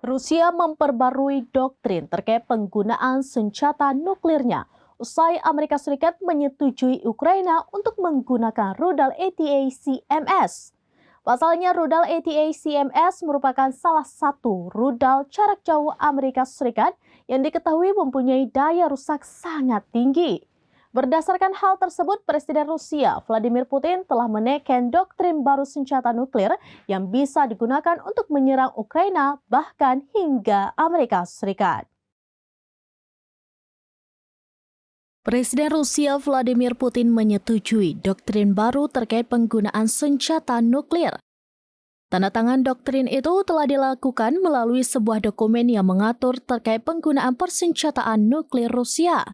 Rusia memperbarui doktrin terkait penggunaan senjata nuklirnya usai Amerika Serikat menyetujui Ukraina untuk menggunakan rudal ATACMS. Pasalnya rudal ATACMS merupakan salah satu rudal jarak jauh Amerika Serikat yang diketahui mempunyai daya rusak sangat tinggi. Berdasarkan hal tersebut, Presiden Rusia Vladimir Putin telah menekan doktrin baru senjata nuklir yang bisa digunakan untuk menyerang Ukraina bahkan hingga Amerika Serikat. Presiden Rusia Vladimir Putin menyetujui doktrin baru terkait penggunaan senjata nuklir. Tanda tangan doktrin itu telah dilakukan melalui sebuah dokumen yang mengatur terkait penggunaan persenjataan nuklir Rusia.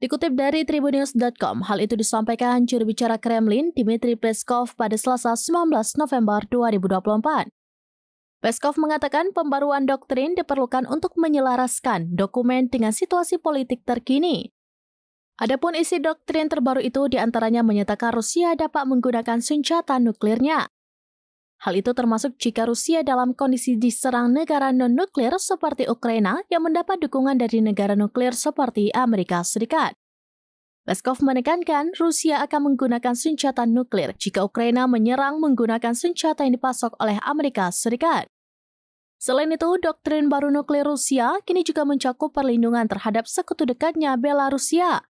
Dikutip dari Tribunnews.com, hal itu disampaikan juru bicara Kremlin Dmitry Peskov pada Selasa 19 November 2024. Peskov mengatakan pembaruan doktrin diperlukan untuk menyelaraskan dokumen dengan situasi politik terkini. Adapun isi doktrin terbaru itu diantaranya menyatakan Rusia dapat menggunakan senjata nuklirnya. Hal itu termasuk jika Rusia dalam kondisi diserang negara non-nuklir seperti Ukraina yang mendapat dukungan dari negara nuklir seperti Amerika Serikat. Peskov menekankan Rusia akan menggunakan senjata nuklir jika Ukraina menyerang menggunakan senjata yang dipasok oleh Amerika Serikat. Selain itu, doktrin baru nuklir Rusia kini juga mencakup perlindungan terhadap sekutu dekatnya Belarusia.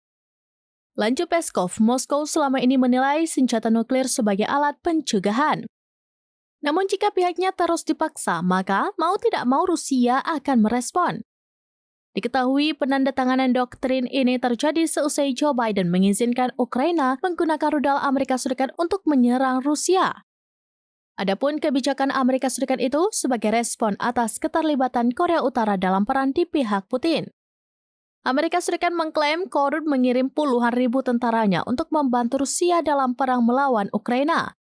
Lanjut Peskov, Moskow selama ini menilai senjata nuklir sebagai alat pencegahan. Namun jika pihaknya terus dipaksa, maka mau tidak mau Rusia akan merespon. Diketahui penandatanganan doktrin ini terjadi seusai Joe Biden mengizinkan Ukraina menggunakan rudal Amerika Serikat untuk menyerang Rusia. Adapun kebijakan Amerika Serikat itu sebagai respon atas keterlibatan Korea Utara dalam peran di pihak Putin. Amerika Serikat mengklaim Korut mengirim puluhan ribu tentaranya untuk membantu Rusia dalam perang melawan Ukraina.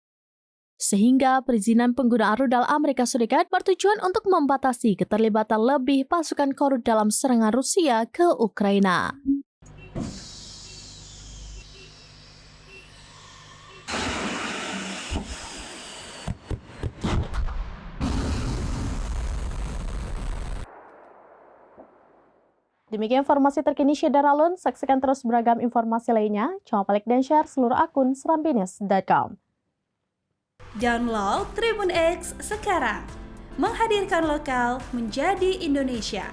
Sehingga perizinan penggunaan rudal Amerika Serikat bertujuan untuk membatasi keterlibatan lebih pasukan Korut dalam serangan Rusia ke Ukraina. Demikian informasi terkini Syedaralun. Saksikan terus beragam informasi lainnya. Jangan lupa like dan share seluruh akun serambines.com. Download Tribun X sekarang, menghadirkan lokal menjadi Indonesia.